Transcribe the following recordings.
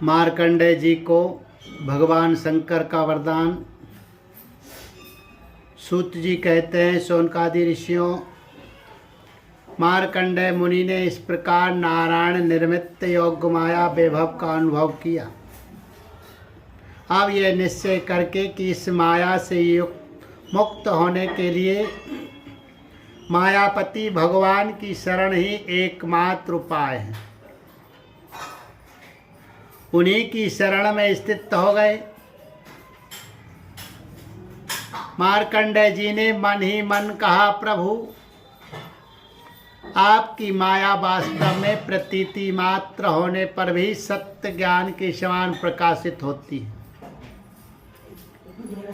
मार्कंडेय जी को भगवान शंकर का वरदान। सूत जी कहते हैं, शौनकादि ऋषियों, मार्कंडेय मुनि ने इस प्रकार नारायण निर्मित योग माया वैभव का अनुभव किया। अब यह निश्चय करके कि इस माया से मुक्त होने के लिए मायापति भगवान की शरण ही एकमात्र उपाय है, उन्हीं की शरण में स्थित हो गए। मार्कंडेय जी ने मन ही मन कहा, प्रभु आपकी माया वास्तव में प्रतीति मात्र होने पर भी सत्य ज्ञान के समान प्रकाशित होती है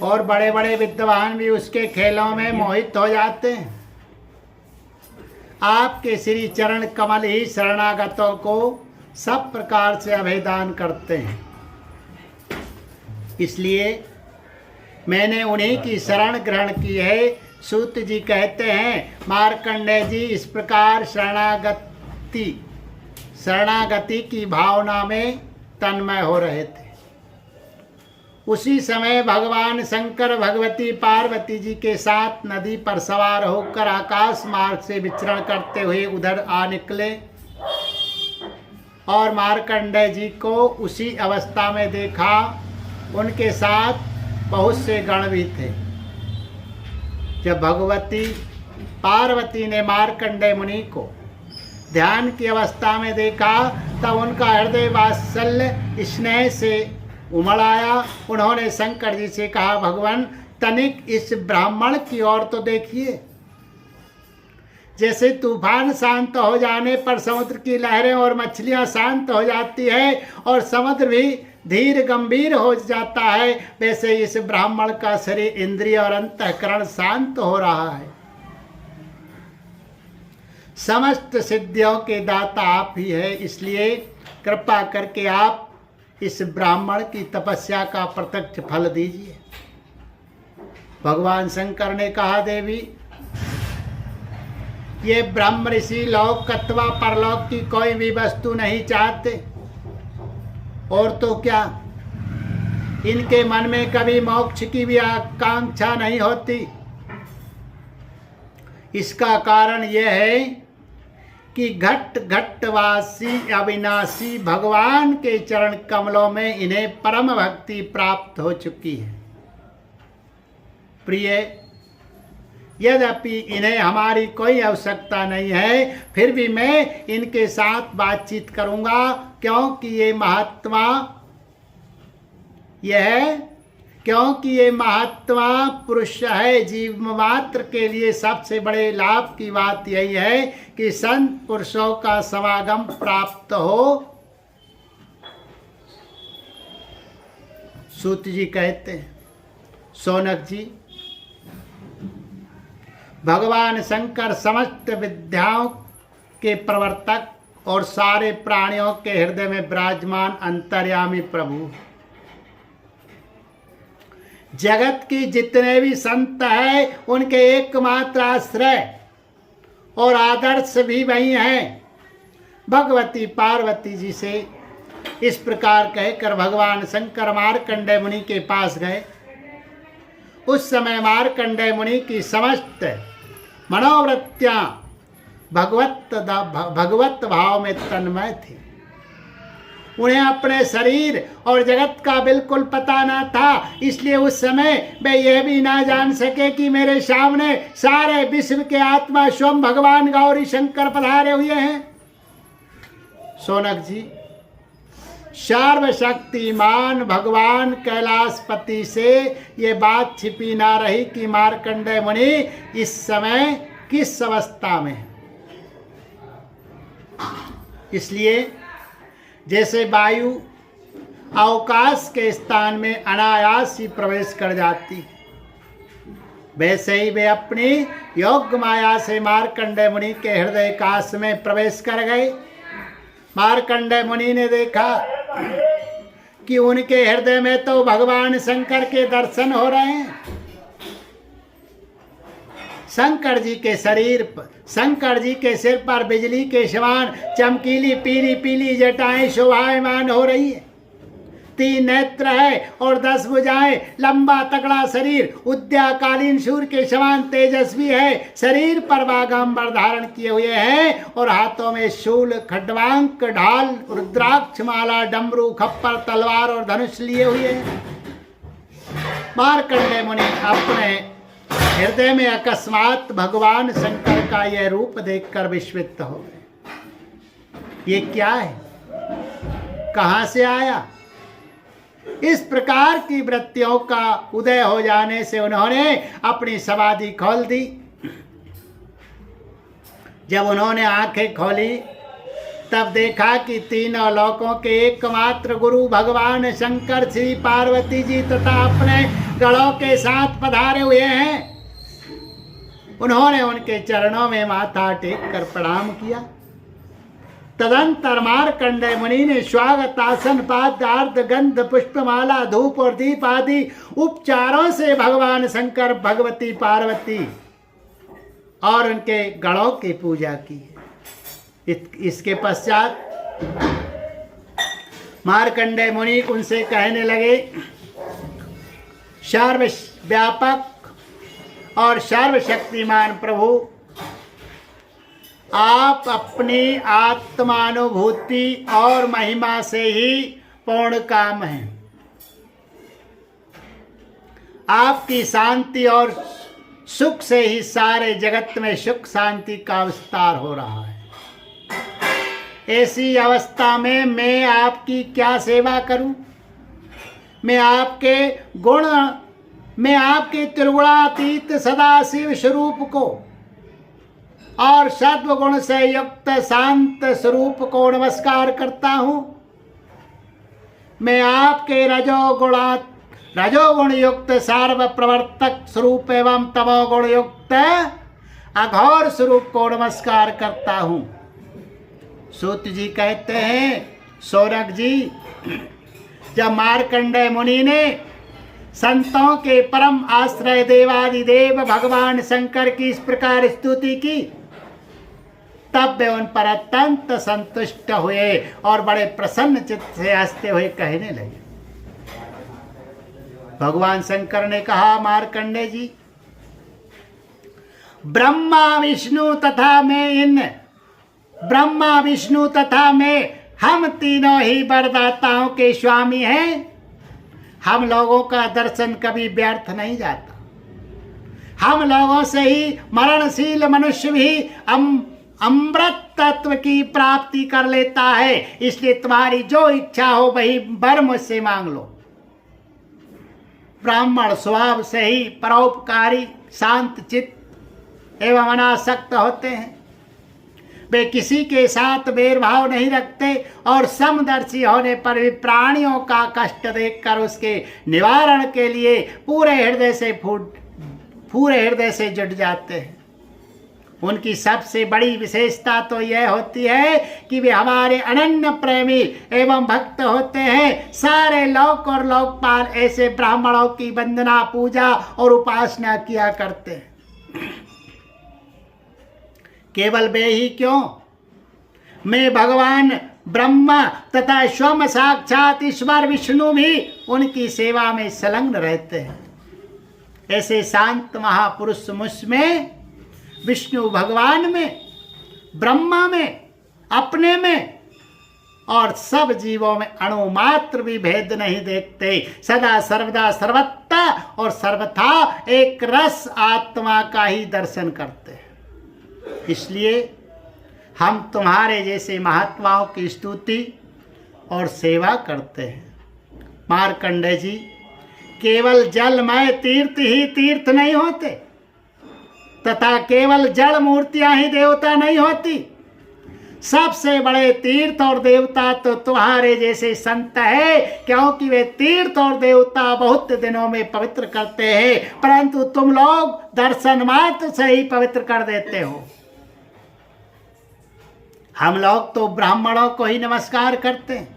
और बड़े बड़े विद्वान भी उसके खेलों में मोहित हो जाते हैं। आपके श्री चरण कमल ही शरणागतों को सब प्रकार से अभेदान करते हैं, इसलिए मैंने उन्हीं की शरण ग्रहण की है। सूत जी कहते हैं, मार्कंडेय जी इस प्रकार शरणागति की भावना में तन्मय हो रहे थे। उसी समय भगवान शंकर भगवती पार्वती जी के साथ नदी पर सवार होकर आकाश मार्ग से विचरण करते हुए उधर आ निकले और मार्कंडेय जी को उसी अवस्था में देखा। उनके साथ बहुत से गण भी थे। जब भगवती पार्वती ने मार्कंडेय मुनि को ध्यान की अवस्था में देखा तब उनका हृदय वात्सल्य स्नेह से उमड़ आया। उन्होंने शंकर जी से कहा, भगवान तनिक इस ब्राह्मण की ओर तो देखिए। जैसे तूफान शांत हो जाने पर समुद्र की लहरें और मछलियां शांत हो जाती है और समुद्र भी धीर गंभीर हो जाता है, वैसे इस ब्राह्मण का शरीर, इंद्रिय और अंतःकरण शांत हो रहा है। समस्त सिद्धियों के दाता आप ही है, इसलिए कृपा करके आप इस ब्राह्मण की तपस्या का प्रत्यक्ष फल दीजिए। भगवान शंकर ने कहा, देवी ये ब्रह्म ऋषि लोक अथवा परलोक की कोई भी वस्तु नहीं चाहते, और तो क्या इनके मन में कभी मोक्ष की भी आकांक्षा नहीं होती। इसका कारण यह है कि घट घटवासी अविनाशी भगवान के चरण कमलों में इन्हें परम भक्ति प्राप्त हो चुकी है। प्रिय, यद्यपि इन्हें हमारी कोई आवश्यकता नहीं है, फिर भी मैं इनके साथ बातचीत करूंगा, क्योंकि ये महात्मा पुरुष है। जीव मात्र के लिए सबसे बड़े लाभ की बात यही है कि संत पुरुषों का समागम प्राप्त हो। सूत जी कहते हैं, शौनक जी, भगवान शंकर समस्त विद्याओं के प्रवर्तक और सारे प्राणियों के हृदय में विराजमान अंतर्यामी प्रभु, जगत की जितने भी संत हैं उनके एकमात्र आश्रय और आदर्श भी वही हैं। भगवती पार्वती जी से इस प्रकार कहकर भगवान शंकर मार्कंडेय मुनि के पास गए। उस समय मार्कंडेय मुनि की समस्त मनोवृत्तियां भगवत भाव में तन्मय थी। उन्हें अपने शरीर और जगत का बिल्कुल पता न था, इसलिए उस समय वे यह भी ना जान सके कि मेरे सामने सारे विश्व के आत्मा स्वयं भगवान गौरी शंकर पधारे हुए हैं। शौनक जी, सर्वशक्तिमान भगवान कैलाशपति से ये बात छिपी ना रही कि मार्कंडेय मुनि इस समय किस अवस्था में है। इसलिए जैसे वायु अवकाश के स्थान में अनायास ही प्रवेश कर जाती, वैसे ही वे अपनी योग माया से मार्कंडेय मुनि के हृदय काश में प्रवेश कर गए। मार्कंडेय मुनि ने देखा कि उनके हृदय में तो भगवान शंकर के दर्शन हो रहे हैं। शंकर जी के सिर पर बिजली के समान चमकीली पीली पीली जटाएं शोभायमान हो रही है। 3 नेत्र है और 10 भुजाएं, लंबा तगड़ा शरीर, उद्याकालीन सूर्य के समान तेजस्वी है, शरीर पर बागांबर धारण किए हुए हैं और हाथों में शूल, खड्वांक, ढाल, रुद्राक्ष माला, डमरू, खप्पर, तलवार और धनुष लिए हुए हैं। मार्कंडेय मुनि अपने हृदय में अकस्मात भगवान शंकर का यह रूप देखकर विस्मित हो गए। ये क्या है, कहां से आया? इस प्रकार की वृत्तियों का उदय हो जाने से उन्होंने अपनी समाधि खोल दी। जब उन्होंने आंखें खोली तब देखा कि तीनों लोकों के एकमात्र गुरु भगवान शंकर श्री पार्वती जी तथा अपने गणों के साथ पधारे हुए हैं। उन्होंने उनके चरणों में माथा टेक कर प्रणाम किया। तदंतर मार्कंडेय मुनि ने स्वागत आसन, पाद्य, अर्घ्य, गंध, पुष्पमाला, धूप और दीप आदि उपचारों से भगवान शंकर, भगवती पार्वती और उनके गणों की पूजा की। इसके पश्चात मार्कंडेय मुनि उनसे कहने लगे, सर्वव्यापक और सर्वशक्तिमान प्रभु, आप अपनी आत्मानुभूति और महिमा से ही पूर्ण काम हैं। आपकी शांति और सुख से ही सारे जगत में सुख शांति का विस्तार हो रहा है। ऐसी अवस्था में मैं आपकी क्या सेवा करूं? मैं आपके त्रिगुणातीत सदाशिव स्वरूप को और सद्वगुण से युक्त शांत स्वरूप को नमस्कार करता हूं। मैं आपके रजोगुण युक्त सार्व प्रवर्तक स्वरूप एवं तमोगुण युक्त अघोर स्वरूप को नमस्कार करता हूं। सूत जी कहते हैं, सौनक जी, जब मार्कंडेय मुनि ने संतों के परम आश्रय देवादिदेव भगवान शंकर की इस प्रकार स्तुति की, तब वे उन पर अत्यंत संतुष्ट हुए और बड़े प्रसन्न चित्त से हंसते हुए कहने लगे। भगवान शंकर ने कहा, मार्कंडेय जी, ब्रह्मा विष्णु तथा मैं हम तीनों ही वरदाताओं के स्वामी हैं। हम लोगों का दर्शन कभी व्यर्थ नहीं जाता। हम लोगों से ही मरणशील मनुष्य भी अमृत तत्व की प्राप्ति कर लेता है। इसलिए तुम्हारी जो इच्छा हो वही वर मुझसे मांग लो। ब्राह्मण स्वभाव से ही परोपकारी, शांत चित्त एवं अनासक्त होते हैं। वे किसी के साथ भेदभाव नहीं रखते और समदर्शी होने पर भी प्राणियों का कष्ट देखकर उसके निवारण के लिए पूरे हृदय से जुट जाते हैं। उनकी सबसे बड़ी विशेषता तो यह होती है कि वे हमारे अनन्य प्रेमी एवं भक्त होते हैं। सारे लोक और लोकपाल ऐसे ब्राह्मणों की वंदना, पूजा और उपासना किया करते हैं। केवल वे ही क्यों, मैं भगवान ब्रह्मा तथा स्वयं साक्षात ईश्वर विष्णु भी उनकी सेवा में संलग्न रहते हैं। ऐसे शांत महापुरुष मुझ में, विष्णु भगवान में, ब्रह्मा में, अपने में और सब जीवों में अणुमात्र भी भेद नहीं देखते। सदा सर्वदा सर्वत्र और सर्वथा एक रस आत्मा का ही दर्शन करते हैं। इसलिए हम तुम्हारे जैसे महात्माओं की स्तुति और सेवा करते हैं। मार्कंडेय जी, केवल जलमय तीर्थ ही तीर्थ नहीं होते तथा केवल जड़ मूर्तियां ही देवता नहीं होती। सबसे बड़े तीर्थ और देवता तो तुम्हारे जैसे संत है, क्योंकि वे तीर्थ और देवता बहुत दिनों में पवित्र करते हैं, परंतु तुम लोग दर्शन मात्र से ही पवित्र कर देते हो। हम लोग तो ब्राह्मणों को ही नमस्कार करते हैं,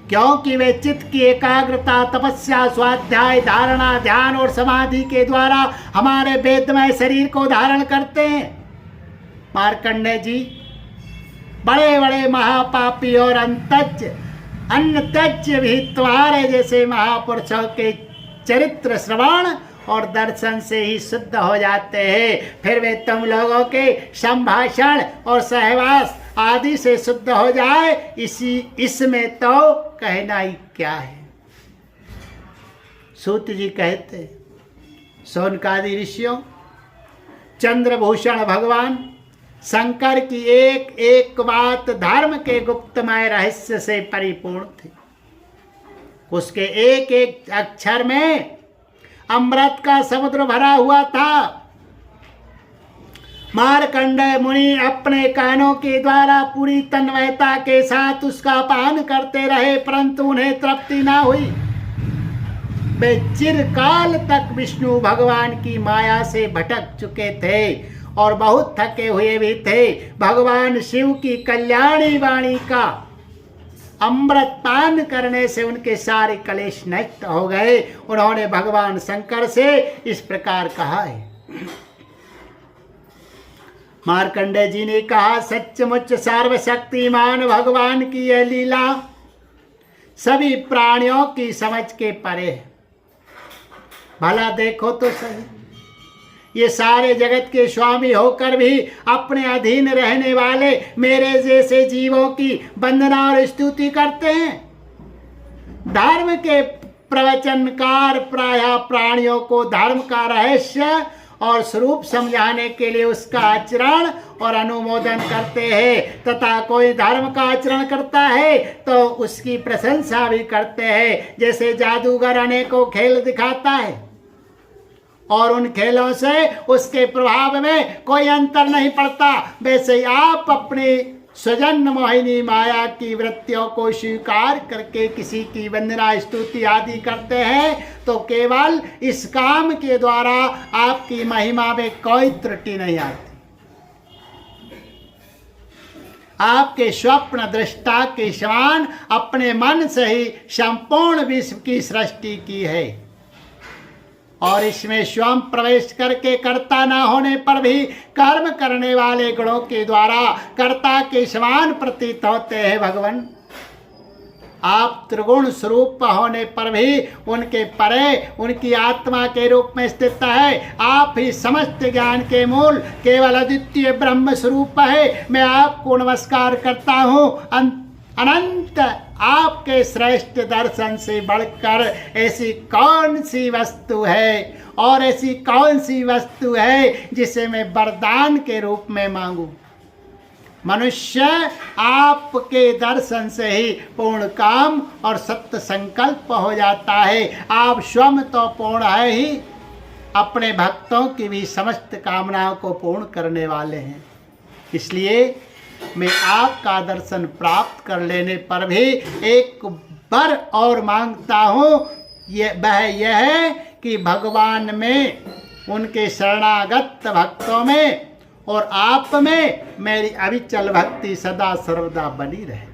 क्योंकि वे चित्त की एकाग्रता, तपस्या, स्वाध्याय, धारणा, ध्यान और समाधि के द्वारा हमारे वेदमय शरीर को धारण करते हैं। मार्कंडेय जी, बड़े बड़े महापापी और अंतज अन्न त्याज्य भी तुम्हारे जैसे महापुरुषों के चरित्र श्रवण और दर्शन से ही शुद्ध हो जाते हैं। फिर वे तुम लोगों के संभाषण और सहवास आदि से शुद्ध हो जाए, इसमें तो कहना ही क्या है। सूत जी कहते, शौनकादि ऋषियों, चंद्रभूषण भगवान शंकर की एक एक बात धर्म के गुप्तमय रहस्य से परिपूर्ण थी। उसके एक एक अक्षर में अमृत का समुद्र भरा हुआ था। मार्कंडेय मुनि अपने कानों के द्वारा पूरी तन्मयता के साथ उसका पान करते रहे, परंतु उन्हें तृप्ति ना हुई। वे चिरकाल तक विष्णु भगवान की माया से भटक चुके थे और बहुत थके हुए भी थे। भगवान शिव की कल्याणी वाणी का अमृत पान करने से उनके सारे कलेश नष्ट हो गए। उन्होंने भगवान शंकर से इस प्रकार कहा है। मार्कंडेय जी ने कहा, सचमुच सर्वशक्तिमान भगवान की यह लीला सभी प्राणियों की समझ के परे है। भला देखो तो सही, ये सारे जगत के स्वामी होकर भी अपने अधीन रहने वाले मेरे जैसे जीवों की वंदना और स्तुति करते हैं। धर्म के प्रवचनकार प्रायः प्राणियों को धर्म का रहस्य और स्वरूप समझाने के लिए उसका आचरण और अनुमोदन करते हैं, तथा कोई धर्म का आचरण करता है तो उसकी प्रशंसा भी करते हैं। जैसे जादूगर अनेकों खेल दिखाता है और उन खेलों से उसके प्रभाव में कोई अंतर नहीं पड़ता, वैसे आप अपनी स्वजन मोहिनी माया की वृत्तियों को स्वीकार करके किसी की वंदना स्तुति आदि करते हैं तो केवल इस काम के द्वारा आपकी महिमा में कोई त्रुटि नहीं आती। आपके स्वप्न दृष्टा के समान अपने मन से ही संपूर्ण विश्व की सृष्टि की है और इसमें स्वयं प्रवेश करके कर्ता न होने पर भी कर्म करने वाले गुणों के द्वारा कर्ता के समान प्रतीत होते हैं। भगवान, आप त्रिगुण स्वरूप होने पर भी उनके परे उनकी आत्मा के रूप में स्थित है। आप ही समस्त ज्ञान के मूल केवल अद्वितीय ब्रह्म स्वरूप है। मैं आपको नमस्कार करता हूँ। अनंत आपके श्रेष्ठ दर्शन से बढ़कर ऐसी कौन सी वस्तु है और ऐसी कौन सी वस्तु है जिसे मैं वरदान के रूप में मांगूं। मनुष्य आपके दर्शन से ही पूर्ण काम और सत्य संकल्प हो जाता है। आप स्वयं तो पूर्ण है ही, अपने भक्तों की भी समस्त कामनाओं को पूर्ण करने वाले हैं। इसलिए मैं आपका दर्शन प्राप्त कर लेने पर भी एक वर और मांगता हूँ, वह यह है कि भगवान में, उनके शरणागत भक्तों में और आप में मेरी अविचल भक्ति सदा सर्वदा बनी रहे।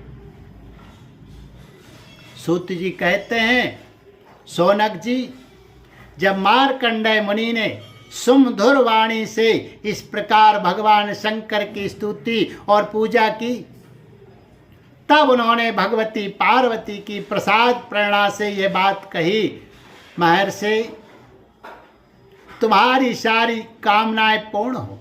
सूत जी कहते हैं, शौनक जी, जब मार्कंडेय मुनि ने सुमधुर वाणी से इस प्रकार भगवान शंकर की स्तुति और पूजा की, तब उन्होंने भगवती पार्वती की प्रसाद प्रेरणा से ये बात कही, महर्षि, तुम्हारी सारी कामनाएं पूर्ण हो।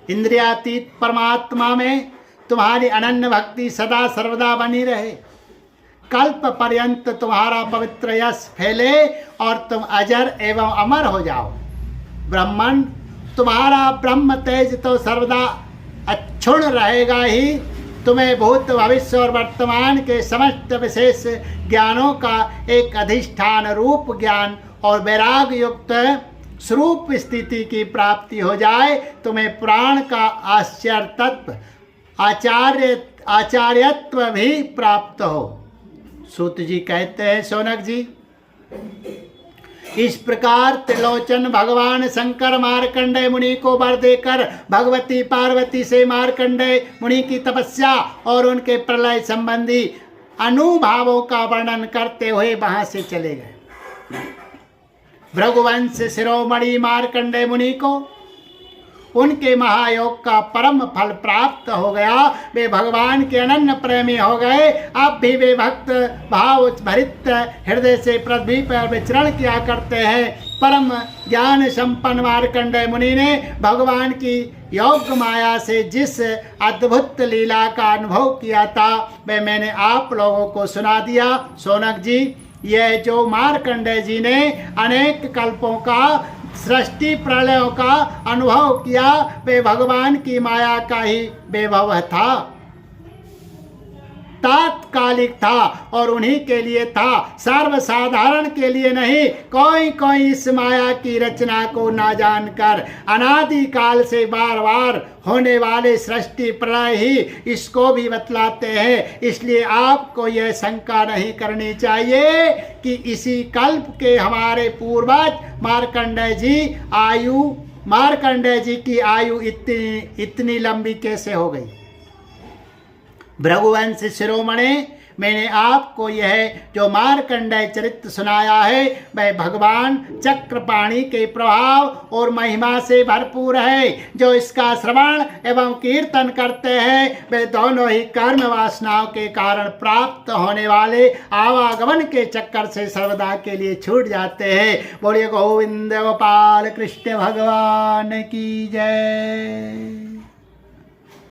इंद्रियातीत परमात्मा में तुम्हारी अनन्य भक्ति सदा सर्वदा बनी रहे। कल्प पर्यंत तुम्हारा पवित्र यश फैले और तुम अजर एवं अमर हो जाओ। ब्रह्मन, तुम्हारा ब्रह्म तेज तो सर्वदा अक्षुण्ण रहेगा ही। तुम्हें भूत भविष्य और वर्तमान के समस्त विशेष ज्ञानों का एक अधिष्ठान रूप ज्ञान और वैराग युक्त स्वरूप स्थिति की प्राप्ति हो जाए। तुम्हें पुराण का आश्चर्य तत्व आचार्यत्व भी प्राप्त हो। सूत जी कहते हैं, शौनक जी, इस प्रकार त्रिलोचन भगवान शंकर मार्कंडेय मुनि को वर देकर भगवती पार्वती से मार्कंडेय मुनि की तपस्या और उनके प्रलय संबंधी अनुभावों का वर्णन करते हुए वहां से चले गए। भृगुवंश शिरोमणि मार्कंडेय मुनि को उनके महायोग का परम फल प्राप्त हो गया। वे भगवान के अनन्य प्रेमी हो गए। अब भी वे भक्त भाव भरित हृदय से पृथ्वी पर विचरण किया करते हैं। परम ज्ञान संपन्न मार्कंडेय मुनि ने भगवान की योग माया से जिस अद्भुत लीला का अनुभव किया था वह मैंने आप लोगों को सुना दिया। शौनक जी, यह जो मार्कंडेय जी ने अनेक कल्पों का सृष्टि प्रलयों का अनुभव किया वे भगवान की माया का ही वैभव था, तात्कालिक था और उन्हीं के लिए था, सर्वसाधारण के लिए नहीं। कोई इस माया की रचना को ना जानकर अनादि काल से बार बार होने वाले सृष्टि प्रलय ही इसको भी बतलाते हैं। इसलिए आपको यह शंका नहीं करनी चाहिए कि इसी कल्प के हमारे पूर्वज मार्कंडेय जी की आयु इतनी लंबी कैसे हो गई। भृगुवंश शिरोमणि, मैंने आपको यह जो मार्कंडेय चरित्र सुनाया है वह भगवान चक्रपाणि के प्रभाव और महिमा से भरपूर है। जो इसका श्रवण एवं कीर्तन करते हैं वे दोनों ही कर्म वासनाओं के कारण प्राप्त होने वाले आवागमन के चक्कर से सर्वदा के लिए छूट जाते हैं। बोलिए गोविंद गोपाल कृष्ण भगवान की जय।